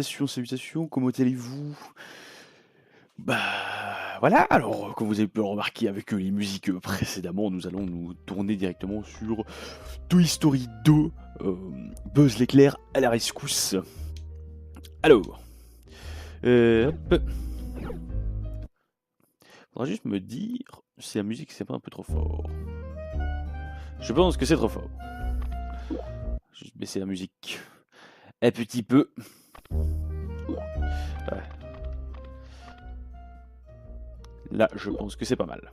salutations, comment allez-vous? Bah voilà, alors comme vous avez pu le remarquer avec les musiques précédemment, nous allons nous tourner directement sur Toy Story 2, Buzz l'éclair à la rescousse. Alors, hop. Faudra juste me dire si la musique c'est pas un peu trop fort. Je pense que c'est trop fort. Juste baisser la musique un petit peu. Ouais. Là, je pense que c'est pas mal.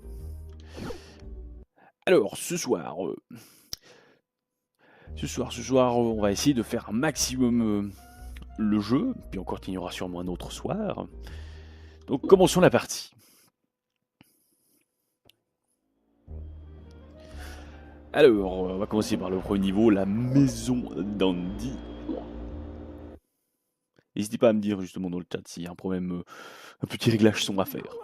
Alors, ce soir, on va essayer de faire un maximum le jeu, puis on continuera sûrement un autre soir. Donc, commençons la partie. Alors, on va commencer par le premier niveau, la maison d'Andy. N'hésitez pas à me dire justement dans le chat s'il y a un problème, un petit réglage son à faire.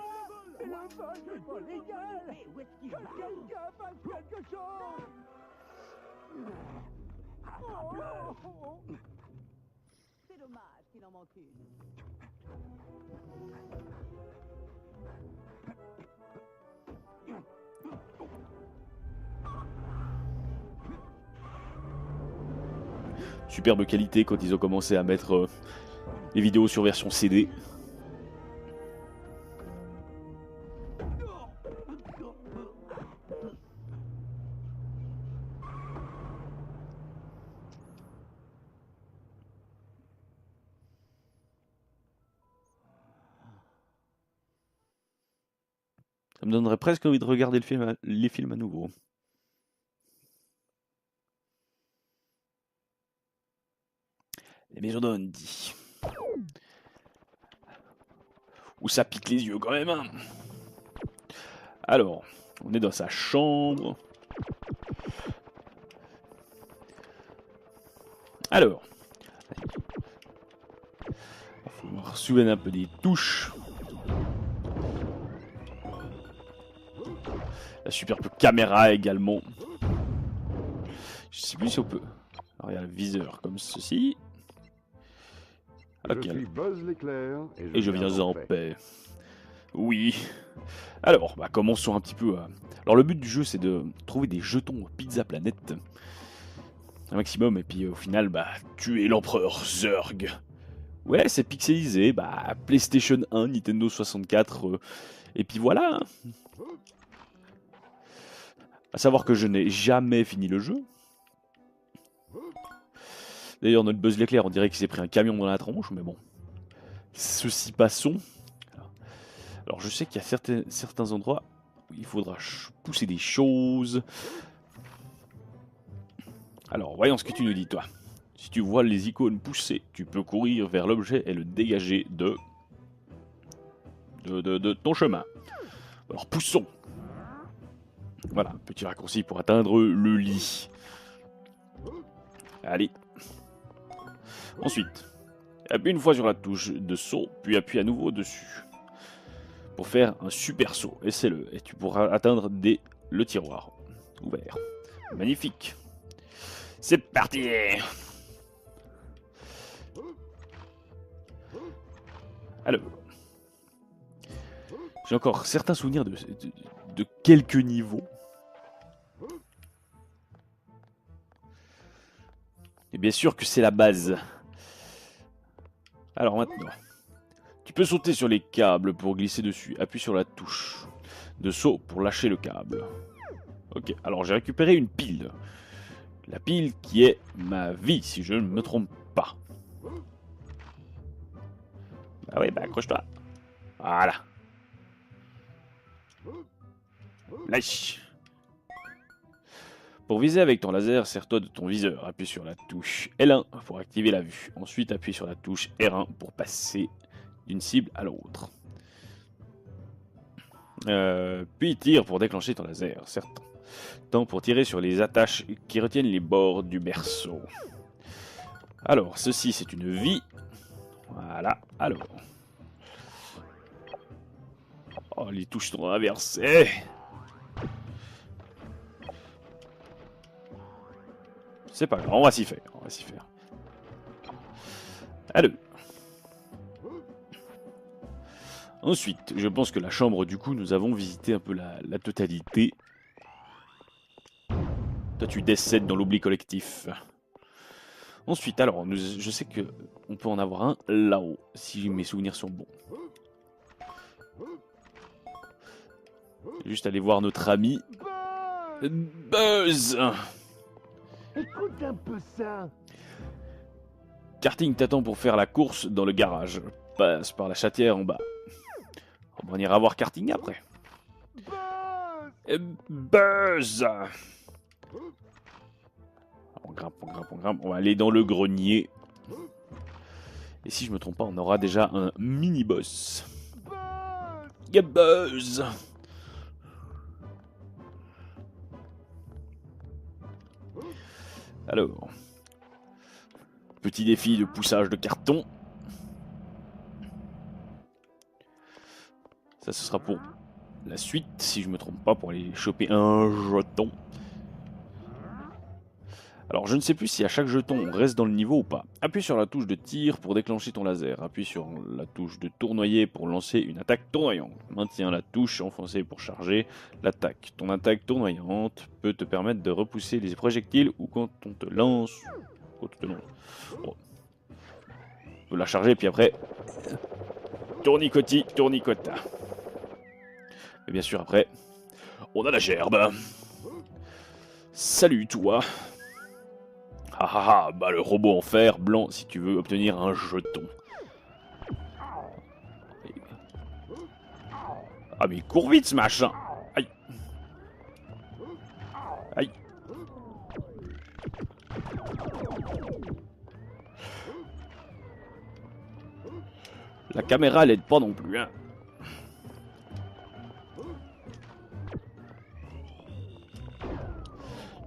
C'est dommage qu'il en manque une. Superbe qualité quand ils ont commencé à mettre les vidéos sur version CD. Ça me donnerait presque envie de regarder les films à nouveau. La maison d'Andy. Où ça pique les yeux quand même, hein. Alors, on est dans sa chambre. Alors, il faut se souvenir un peu des touches. La superbe caméra également. Je sais plus si on peut. Alors, il y a le viseur comme ceci. Je suis Buzz l'éclair et je viens en paix. Oui. Alors, bah, commençons un petit peu. Alors, le but du jeu, c'est de trouver des jetons Pizza Planet. Un maximum, et puis au final, bah, tuer l'empereur Zurg. Ouais, c'est pixelisé. Bah, PlayStation 1, Nintendo 64. Et puis voilà. À savoir que je n'ai jamais fini le jeu. D'ailleurs, notre Buzz l'éclair, on dirait qu'il s'est pris un camion dans la tronche, mais bon. Ceci passons. Alors, je sais qu'il y a certains endroits où il faudra pousser des choses. Alors, voyons ce que tu nous dis, toi. Si tu vois les icônes pousser, tu peux courir vers l'objet et le dégager de ton chemin. Alors, poussons. Voilà, petit raccourci pour atteindre le lit. Allez. Ensuite, appuie une fois sur la touche de saut, puis appuie à nouveau dessus. Pour faire un super saut. Essaie-le, et tu pourras atteindre le tiroir ouvert. Magnifique. C'est parti. Alors, j'ai encore certains souvenirs de quelques niveaux. Et bien sûr que c'est la base. Alors maintenant, tu peux sauter sur les câbles pour glisser dessus. Appuie sur la touche de saut pour lâcher le câble. Ok, alors j'ai récupéré une pile. La pile qui est ma vie, si je ne me trompe pas. Bah oui, bah accroche-toi. Voilà. Lâche. Pour viser avec ton laser, sers-toi de ton viseur. Appuie sur la touche L1 pour activer la vue. Ensuite, appuie sur la touche R1 pour passer d'une cible à l'autre. Puis tire pour déclencher ton laser, certain. Temps pour tirer sur les attaches qui retiennent les bords du berceau. Alors, ceci c'est une vie. Voilà, alors. Oh, les touches sont inversées. C'est pas grave, on va s'y faire. Allez. Ensuite, je pense que la chambre, du coup, nous avons visité un peu la totalité. Toi, tu décèdes dans l'oubli collectif. Ensuite, alors, je sais que on peut en avoir un là-haut, si mes souvenirs sont bons. Juste aller voir notre ami Buzz. Écoute un peu ça. Karting t'attend pour faire la course dans le garage. Passe par la chatière en bas. On ira voir Karting après. Buzz. On grimpe, on grimpe, on grimpe. On va aller dans le grenier. Et si je me trompe pas, on aura déjà un mini-boss. Y'a Buzz. Alors, petit défi de poussage de carton. Ça, ce sera pour la suite, si je me trompe pas, pour aller choper un jeton. Alors, je ne sais plus si à chaque jeton, on reste dans le niveau ou pas. Appuie sur la touche de tir pour déclencher ton laser. Appuie sur la touche de tournoyer pour lancer une attaque tournoyante. Maintiens la touche enfoncée pour charger l'attaque. Ton attaque tournoyante peut te permettre de repousser les projectiles ou quand on te lance. Bon. On peut la charger, puis après, tournicoti, tournicota. Et bien sûr, après, on a la gerbe. Salut, toi. Ah ah ah, bah le robot en fer blanc si tu veux obtenir un jeton. Ah mais il court vite ce machin. Aïe. Aïe. La caméra elle aide pas non plus hein.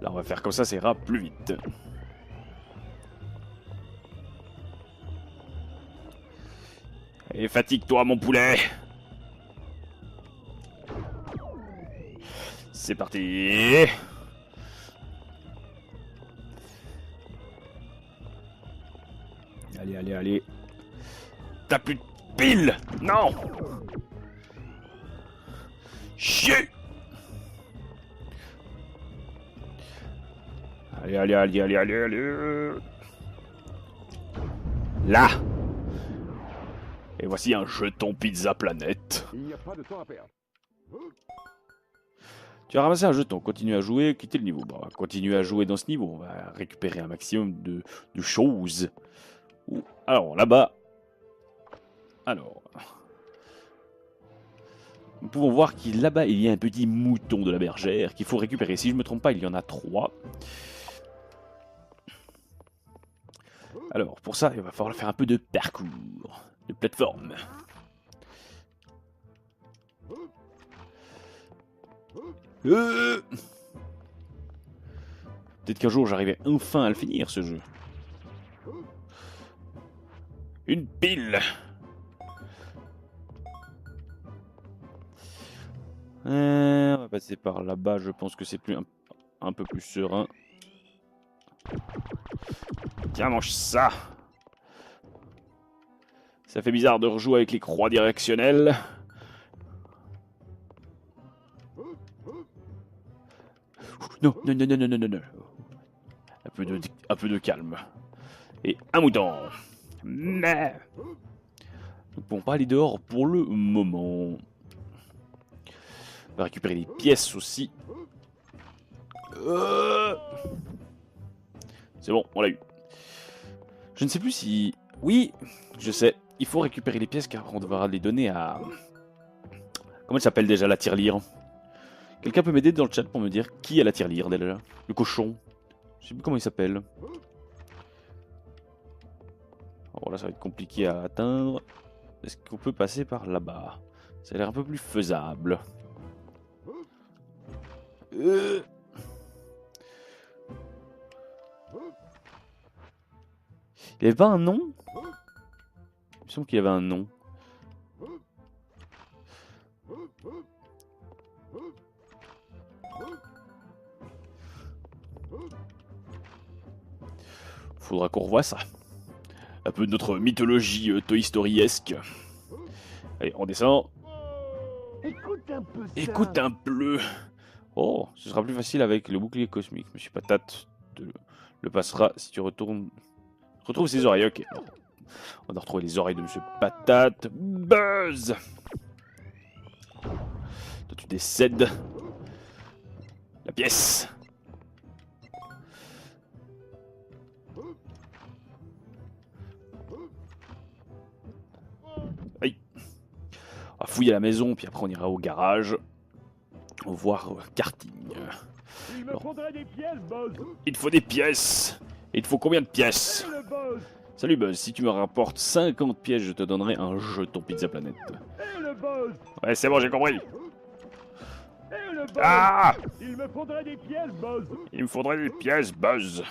Là on va faire comme ça ira plus vite. Et fatigue-toi mon poulet. C'est parti. Allez, allez, allez. T'as plus de piles. Non. Chier. Allez, allez, allez, allez, allez, allez. Là. Et voici un jeton Pizza Planète. Il n'y a pas de temps à perdre. Tu as ramassé un jeton, continue à jouer, quitter le niveau. Bon, on va continuer à jouer dans ce niveau, on va récupérer un maximum de choses. Alors, là-bas... Alors... Nous pouvons voir qu'il là-bas, il y a un petit mouton de la bergère qu'il faut récupérer. Si je ne me trompe pas, il y en a 3. Alors, pour ça, il va falloir faire un peu de parcours, de plateforme. Peut-être qu'un jour, j'arriverai enfin à le finir, ce jeu. Une pile. On va passer par là-bas, je pense que c'est plus un peu plus serein. Tiens, mange ça. Ça fait bizarre de rejouer avec les croix directionnelles. Non, non, non, non, non, non, non, non. Un peu de calme. Et un mouton. Mais... Nous ne pouvons pas aller dehors pour le moment. On va récupérer des pièces aussi. C'est bon, on l'a eu. Je ne sais plus si... Oui, je sais. Il faut récupérer les pièces car on devra les donner à... Comment elle s'appelle déjà la tirelire? Quelqu'un peut m'aider dans le chat pour me dire qui est la tirelire déjà? Le cochon. Je sais plus comment il s'appelle. Alors là, ça va être compliqué à atteindre. Est-ce qu'on peut passer par là-bas? Ça a l'air un peu plus faisable. Il n'y avait pas un nom? Il me semble qu'il y avait un nom. Faudra qu'on revoie ça. Un peu de notre mythologie Toy Story-esque. Allez, on descend. Écoute un peu ça. Écoute un peu. Oh, ce sera plus facile avec le bouclier cosmique. Monsieur Patate le passera si tu retournes. Retrouve ses oreilles, ok. Alors, on a retrouvé les oreilles de Monsieur Patate. Buzz! Toi, tu décèdes. La pièce. Aïe. On va fouiller la maison, puis après on ira au garage. Voir karting. Il me Alors. faudrait des pièces, Buzz. Il te faut des pièces. Et il te faut combien de pièces? Et le Buzz. Salut Buzz, si tu me rapportes 50 pièces, je te donnerai un jeton Pizza Planet. Et le Buzz. Ouais, c'est bon, j'ai compris. Et le Buzz. Ah! Il me faudrait des pièces, Buzz. Il me faudrait des pièces, Buzz.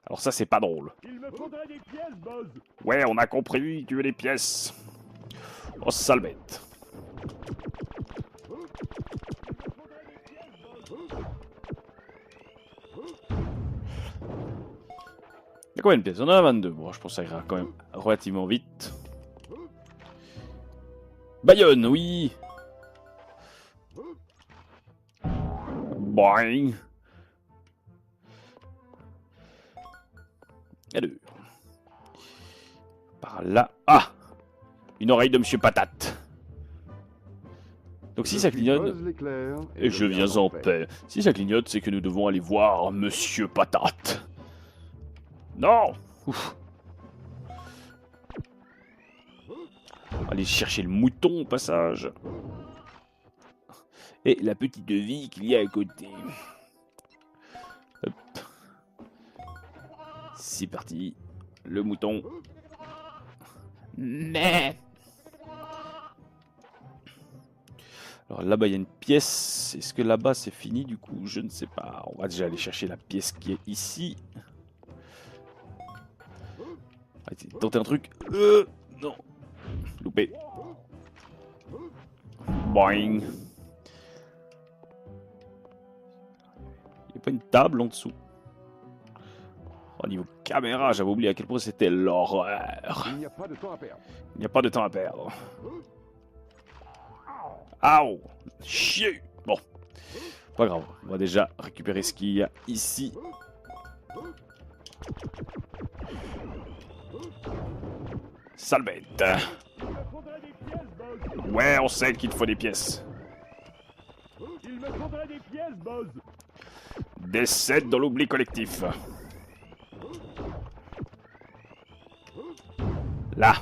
Alors ça, c'est pas drôle. Il me faudrait des pièces, Buzz. Ouais, on a compris, tu veux des pièces. Oh, sale bête. Il y a combien de pièces? On en a 22. Bon, je pense que ça ira quand même relativement vite. Bayonne, oui. Boing. Alors. Par là. Ah! Une oreille de Monsieur Patate. Donc si ça clignote... Et je viens en paix. Si ça clignote, c'est que nous devons aller voir Monsieur Patate. Non! Ouf. Aller chercher le mouton au passage. Et la petite vie qu'il y a à côté. Hop. C'est parti. Le mouton. Mais... Alors là-bas, il y a une pièce. Est-ce que là-bas, c'est fini du coup? Je ne sais pas. On va déjà aller chercher la pièce qui est ici. On va essayer de tenter un truc. Non. Loupé. Boing. Il n'y a pas une table en dessous. Au niveau caméra, j'avais oublié à quel point c'était l'horreur. Il n'y a pas de temps à perdre. Il n'y a pas de temps à perdre. Aouh! Chier! Bon. Pas grave. On va déjà récupérer ce qu'il y a ici. Sale bête. Il me faudrait des pièces, Buzz. Ouais, on sait qu'il te faut des pièces. Il me faudrait des pièces, Buzz. Décède dans l'oubli collectif. Là.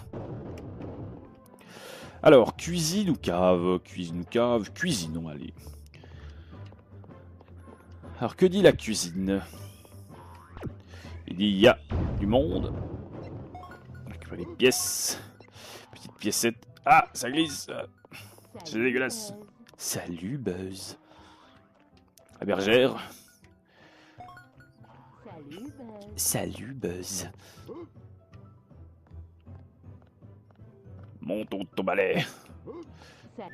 Alors, cuisine ou cave? Cuisine ou cave? Cuisinons, allez. Alors, que dit la cuisine? Il dit, il y a du monde. On récupère les pièces. Petite piécette. Ah, ça glisse. C'est dégueulasse. Salut, Buzz. La bergère. Salut, Buzz. Salut, Buzz. Montons ton balai.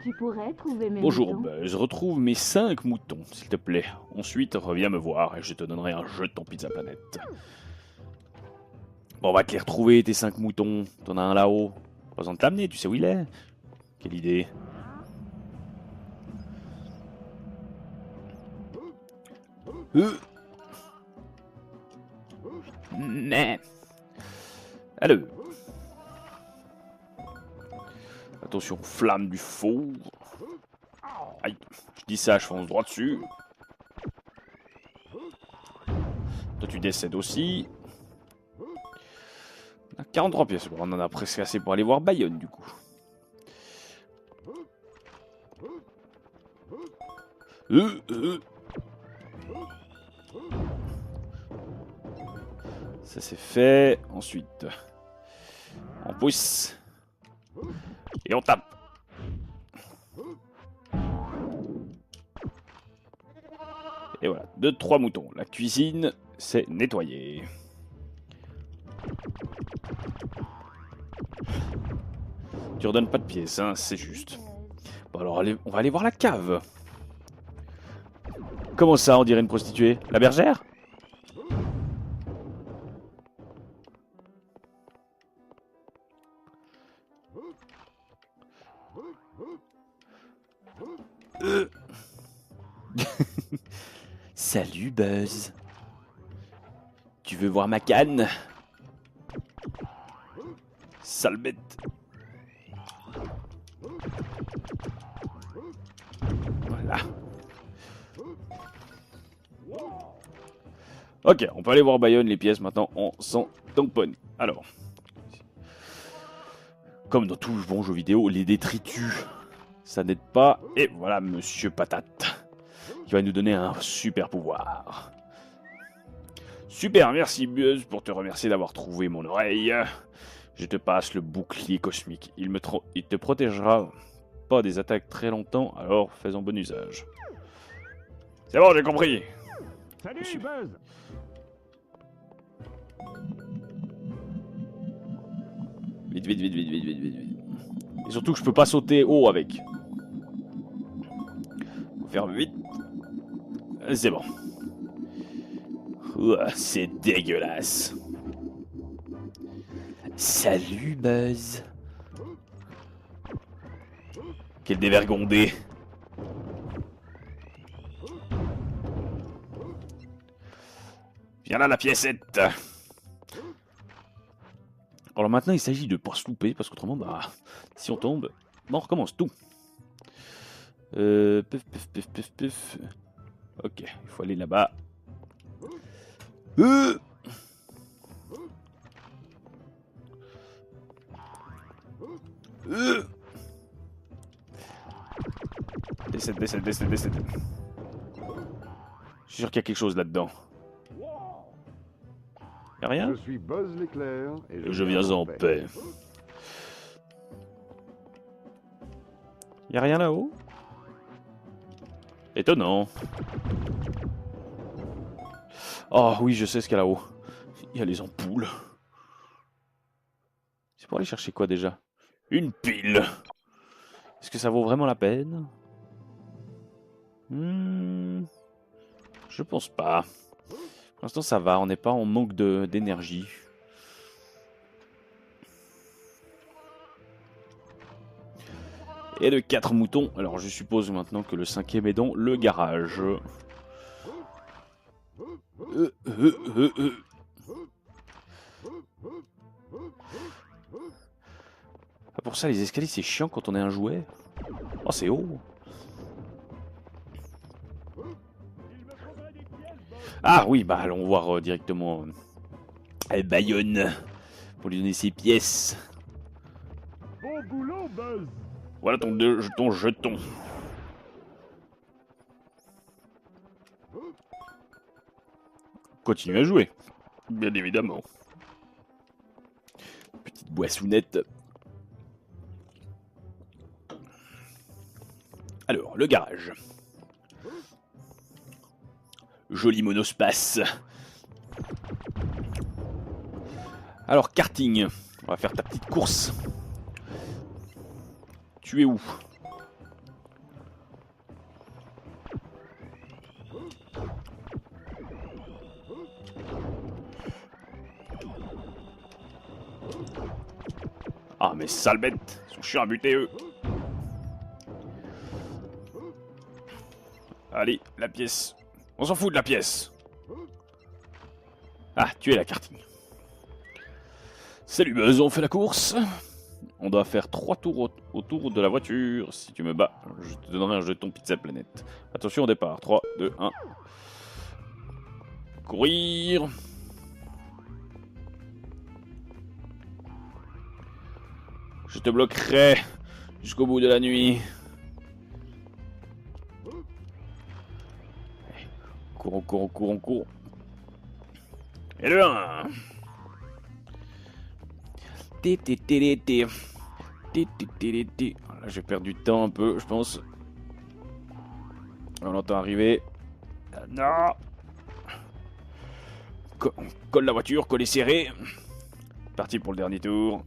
Tu pourrais trouver mes Bonjour, moutons? Buzz. Retrouve mes 5 moutons, s'il te plaît. Ensuite, reviens me voir et je te donnerai un jeton Pizza Planet. Bon, on va te les retrouver, tes 5 moutons. T'en as un là-haut. Pas besoin de t'amener, tu sais où il est. Quelle idée. Mais... Alors... Attention, flamme du four. Aïe, je dis ça, je fonce droit dessus. Toi, tu décèdes aussi. On a 43 pièces, bon, on en a presque assez pour aller voir Bayonne, du coup. Ça c'est fait. Ensuite, on pousse. Et on tape. Et voilà, 2-3 moutons. La cuisine, c'est nettoyé. Tu redonnes pas de pièces, hein, c'est juste. Bon alors, allez, on va aller voir la cave. Comment ça, on dirait une prostituée? La bergère? Salut Buzz. Tu veux voir ma canne? Sale bête. Voilà. Ok, on peut aller voir Bayonne, les pièces maintenant on s'en tamponne. Alors, comme dans tout bon jeu vidéo, les détritus, ça n'aide pas. Et voilà Monsieur Patate, qui va nous donner un super pouvoir. Super, merci Buzz pour te remercier d'avoir trouvé mon oreille. Je te passe le bouclier cosmique. Il te protégera pas des attaques très longtemps, alors fais-en bon usage. C'est bon, j'ai compris. Salut, Buzz. Vite, vite, vite, vite, vite, vite, vite, vite. Et surtout que je peux pas sauter haut avec. Faut faire vite. C'est bon. Ouah, c'est dégueulasse. Salut Buzz. Quel dévergondé. Viens là la piécette. Alors maintenant il s'agit de pas se louper parce qu'autrement bah si on tombe, bon, on recommence tout. Puf puf puf puf puf. Ok, il faut aller là-bas. Décède, décède, décède, décède. Je suis sûr qu'il y a quelque chose là-dedans. Y'a rien? Je suis Buzz l'éclair et Je viens en paix. Y'a rien là-haut? Étonnant. Oh oui, je sais ce qu'il y a là-haut. Il y a les ampoules. C'est pour aller chercher quoi déjà? Une pile. Est-ce que ça vaut vraiment la peine? Je pense pas. Pour l'instant ça va, on n'est pas en manque d'énergie. Et de 4 moutons. Alors je suppose maintenant que le 5e est dans le garage. Ah, pour ça les escaliers c'est chiant quand on est un jouet. Oh c'est haut. Ah oui, bah allons voir directement Bayonne pour lui donner ses pièces. Bon boulot, Buzz. Voilà ton jeton. Continue à jouer, bien évidemment. Petite boissounette. Alors, le garage. Joli monospace. Alors, karting. On va faire ta petite course. Tu es où? Ah, mais sale bête. Ils sont chiants à buter, eux. Allez, la pièce. On s'en fout de la pièce. Ah, tu es la karting. Salut Buzz, on fait la course. On doit faire 3 tours autour de la voiture. Si tu me bats, je te donnerai un jeton Pizza Planète. Attention au départ. 3, 2, 1. Courir. Je te bloquerai jusqu'au bout de la nuit. Cours, on court, on court, on court. Et le 1. Là, j'ai perdu du temps un peu, je pense. On l'entend arriver. Non. Colle la voiture, coller serré. Parti pour le dernier tour.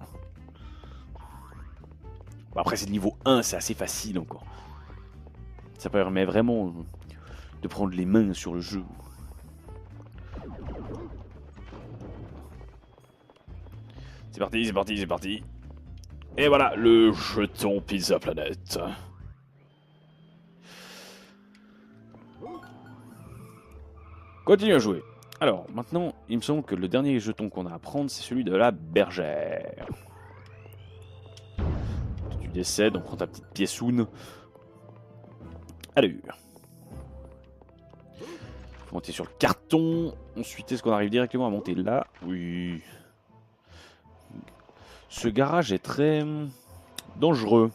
Bon, après, c'est le niveau 1, c'est assez facile encore. Ça permet vraiment de prendre les mains sur le jeu. C'est parti, c'est parti, c'est parti. Et voilà, le jeton Pizza Planète. Continue à jouer. Alors, maintenant, il me semble que le dernier jeton qu'on a à prendre, c'est celui de la bergère. Tu décèdes, on prend ta petite pièceoune. Allez. Faut monter sur le carton. Ensuite, est-ce qu'on arrive directement à monter là? Oui. Ce garage est très dangereux.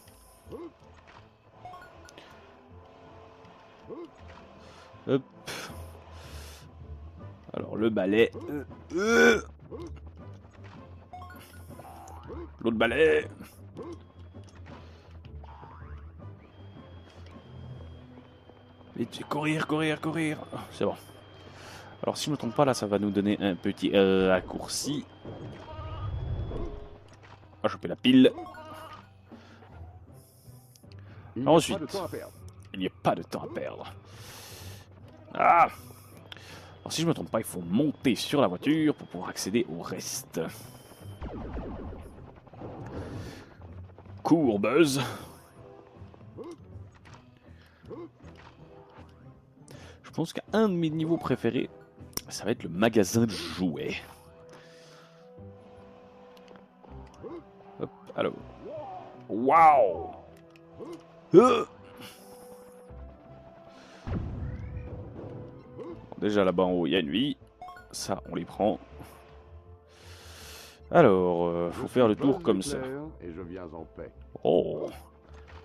Hop. Alors le balai. L'autre balai. Vite, courir, courir, courir. C'est bon. Alors si je ne me trompe pas, là, ça va nous donner un petit raccourci. On va choper la pile. Ensuite, il n'y a pas de temps à perdre. Ah! Alors si je me trompe pas, il faut monter sur la voiture pour pouvoir accéder au reste. Cours, Buzz. Je pense qu'un de mes niveaux préférés, ça va être le magasin de jouets. Hop, alors. Waouh! Déjà là-bas en haut, il y a une vie. Ça, on les prend. Alors, faut faire le tour comme ça. Et je viens en paix. Oh,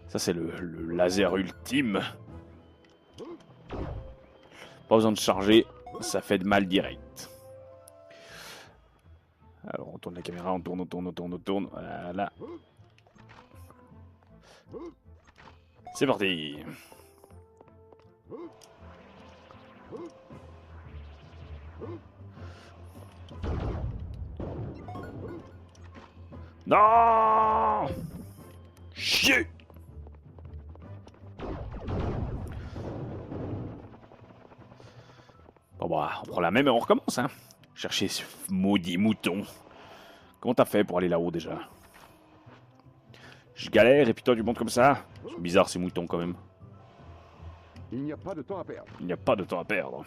ça c'est le laser ultime. Pas besoin de charger, ça fait de mal direct. Alors on tourne la caméra, on tourne, on tourne, on tourne, on tourne. Voilà. C'est parti. Non! Chier! Bon bah, on prend la même et on recommence, hein. Chercher ce maudit mouton. Comment t'as fait pour aller là-haut déjà? Je galère et puis toi tu montes comme ça? C'est bizarre ces moutons quand même. Il n'y a pas de temps à perdre. Il n'y a pas de temps à perdre.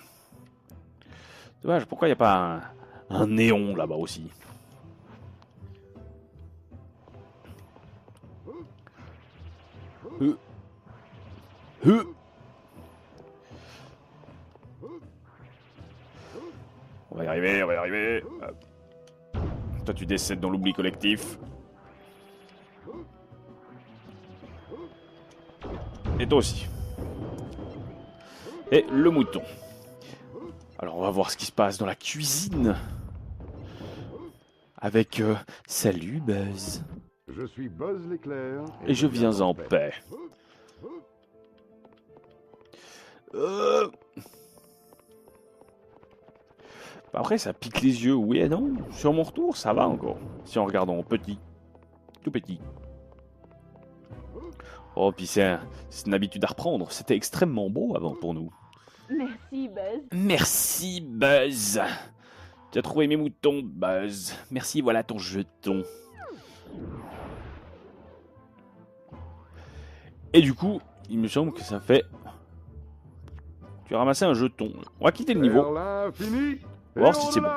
Dommage, pourquoi il n'y a pas un néon là-bas aussi? On va y arriver, on va y arriver. Hop. Toi tu décèdes dans l'oubli collectif. Et toi aussi. Et le mouton. Alors on va voir ce qui se passe dans la cuisine. Avec... salut Buzz. Je suis Buzz l'éclair. Et je viens en paix. Après ça pique les yeux, oui et non. Sur mon retour ça va encore. Si on regarde en petit. Tout petit. Oh puis c'est une habitude à reprendre. C'était extrêmement beau avant pour nous. Merci, Buzz. Merci Buzz. Tu as trouvé mes moutons Buzz. Merci, voilà ton jeton. Et du coup, il me semble que ça fait... Tu as ramassé un jeton. On va quitter le niveau. Là, fini. On va voir si c'est bon.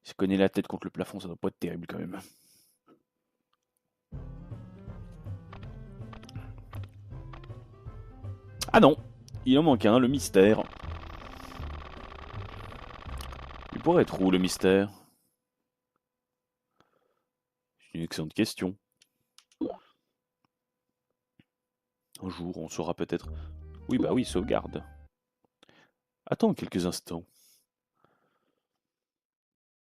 Se cogner la tête contre le plafond, ça doit pas être terrible quand même. Ah non, il en manque un, le mystère. Il pourrait être où le mystère? C'est une excellente question. Un jour, on saura peut-être... Oui, bah oui, sauvegarde. Attends quelques instants.